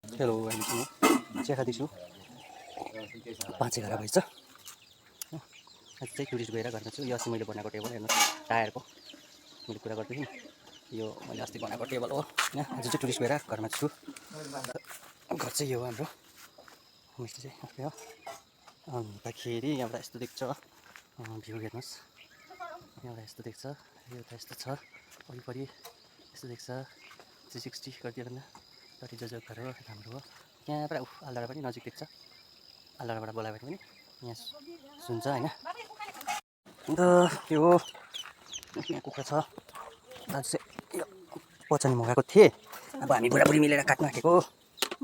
hello हामी चिया खाँदैछु 5:11 भएछ आज चाहिँ टुरिस्ट गएर घरमा छु यो अस्ति मैले बनाएको टेबल हेर्नुहोस् टायरको मैले कुरा गर्दै थिएँ यो मैले अस्ति बनाएको टेबल हो हैन आज चाहिँ टुरिस्ट गएर घरमा छु घर चाहिँ यो हो हाम्रो होमस्टे चाहिँ आफ्नै हो अन्तखेरि यहाँबाट यस्तो देख्छ भ्यू हेर्नुहोस् यहाँबाट यस्तो देख्छ यो त यस्तो छ वरिपरि यस्तो देख्छ 360 गरिदिएर न कति जो घर हो हाम्रो हो त्यहाँबाट आलडाँडा पनि नजिक देख्छ आलडाँडाबाट बोलायो भने पनि यहाँ सुन्छ हैन अन्त के हो यहाँ कुखुरा छ आज चाहिँ यो पचानी मगाएको थिएँ अब हामी बुढाबुढी मिलेर काट्न आँटेको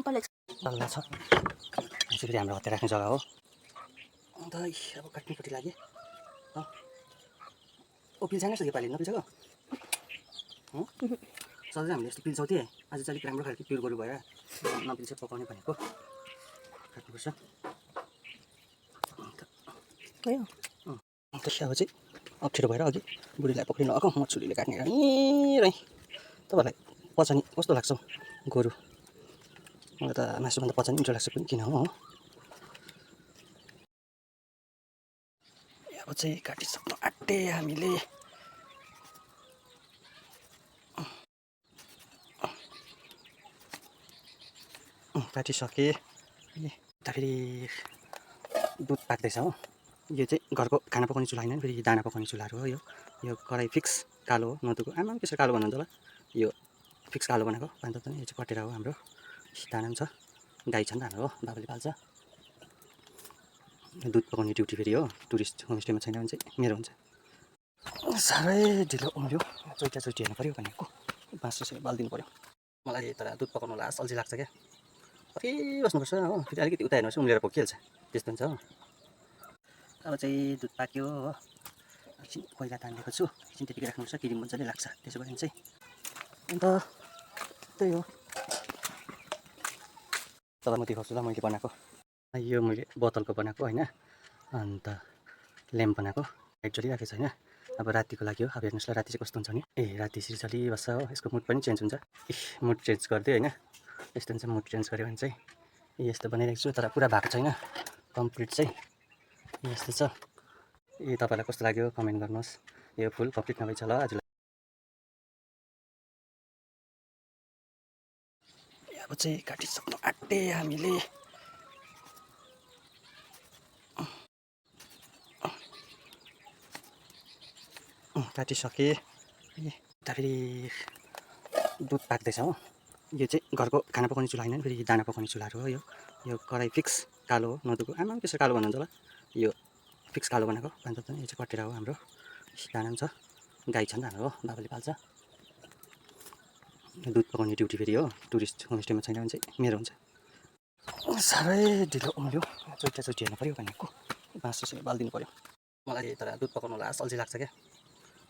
तल्ला छ चाहिँ फेरि हाम्रो हत्या राख्ने जग्गा हो अन्त अब काट्नेपट्टि लाग्यो ओ पिल्छाङ जस्तो योपालि नपिल्छाको सधैँ हामीले यस्तो पिल्छौँ थिएँ आज चाहिँ अलिक राम्रो खालको प्योर गोरु भएर नपिल्छ पकाउने भनेको काट्नुपर्छ अन्त अब चाहिँ अप्ठ्यारो भएर अघि बुढीलाई पक्रिनु आएको म छुरीले काट्ने रैँ तपाईँहरूलाई पचानी कस्तो लाग्छ गोरु मलाई त मासुभन्दा पचानी मिठो लाग्छ पनि किन हो अब चाहिँ काटिसक्नु आँटे हामीले काटिसकेँ फेरि दुध पाक्दैछ हो यो चाहिँ घरको खाना पकाउने चुल्हा होइन फेरि दाना पकाउने चुल्हाहरू हो यो कराई फिक्स कालो हो नदुको आमा पनि त्यसरी कालो भन्नुहुन्छ होला यो फिक्स कालो बनाएको पानी त यो चाहिँ कटेर हो हाम्रो दाना पनि छ गाई छ नि त हाम्रो हो बाबाले पाल्छ दुध पकाउने ड्युटी फेरि हो टुरिस्ट होमस्टेमा छैन भने चाहिँ मेरो हुन्छ साह्रै ढिलो उम्ल्यो चोइटी हेर्नु पऱ्यो भनेको बाँस चाहिँ बालिदिनु पऱ्यो मलाई तर दुध पकाउनु होला अल्छी लाग्छ क्या कति बस्नुपर्छ हो फेरि अलिकति उता हेर्नुहोस् उम्लेर पकिहाल्छ त्यस्तो हुन्छ हो अब चाहिँ दुध पाक्यो हो एकछिन कोइला तानिदिएको छु एकछिन त्यतिकै राख्नुपर्छ किरी मजाले लाग्छ त्यसो भने चाहिँ अन्त त्यही हो तल म देखाउँछु ल मैले बनाएको यो मैले बोतलको बनाएको होइन अन्त ल्याम्प बनाएको लाइट जलिराखेको छ होइन अब रातिको लागि हो अब हेर्नुहोस् ल राति चाहिँ कस्तो हुन्छ नि राति यसरी चलिबस्छ हो यसको मुड पनि चेन्ज हुन्छ मुड चेन्ज गरिदियो होइन यस्तो हुन्छ मुड चेन्ज गऱ्यो भने चाहिँ यस्तो बनाइरहेको छु तर पुरा भएको छैन कम्प्लिट चाहिँ यस्तो छ तपाईँलाई कस्तो लाग्यो कमेन्ट गर्नुहोस् यो फुल कम्प्लिट नभएछ ल आज अब चाहिँ काटिसक्नु आँटे हामीले काटिसकेँ फेरि दुध पाक्दैछ हो यो चाहिँ घरको खाना पकाउने चुल्हा होइन फेरि दाना पकाउने चुल्हाहरू हो यो कराई फिक्स कालो हो नदुको आमा पनि त्यसरी कालो भन्नुहुन्छ होला यो फिक्स कालो बनाएको पानी त यो चाहिँ कटेर हो हाम्रो दाना पनि छ गाई छ नि त हाम्रो हो बाबाले पाल्छ दुध पकाउने ड्युटी फेरि हो टुरिस्ट होमस्टेमा छैन भने चाहिँ मेरो हुन्छ साह्रै ढिलो उम्ल्यो चोइटी हेर्नु पऱ्यो भनेको बाँस चाहिँ बालिदिनु पऱ्यो मलाई तर दुध पकाउनु होला अल्छी लाग्छ क्या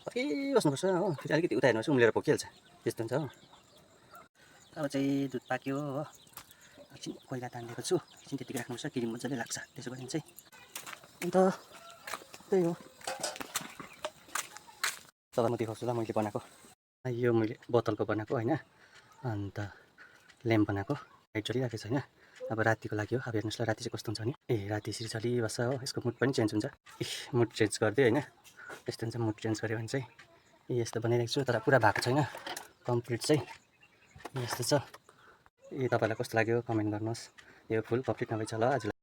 कति बस्नुपर्छ हो फेरि अलिकति उता हेर्नुहोस् उम्लेर पकिहाल्छ त्यस्तो हुन्छ हो अब चाहिँ दुध पाक्यो हो एकछिन कोइला तानिदिएको छु एकछिन त्यतिकै राख्नुपर्छ किरी मजाले लाग्छ त्यसो भने चाहिँ अन्त त्यही हो तल म देखाउँछु ल मैले बनाएको यो मैले बोतलको बनाएको होइन अन्त ल्याम्प बनाएको लाइट जलिराखेको छ होइन अब रातिको लागि हो अब हेर्नुहोस् ल राति चाहिँ कस्तो हुन्छ नि राति यसरी चलिबस्छ हो यसको मुड पनि चेन्ज हुन्छ मुड चेन्ज गरिदियो होइन यस्तो हुन्छ मुड चेन्ज गऱ्यो भने चाहिँ यस्तो बनाइरहेको छु तर पुरा भएको छैन कम्प्लिट चाहिँ यस्तो छ तपाईँलाई कस्तो लाग्यो कमेन्ट गर्नुहोस् यो फुल कम्प्लिट नभएछ ल आज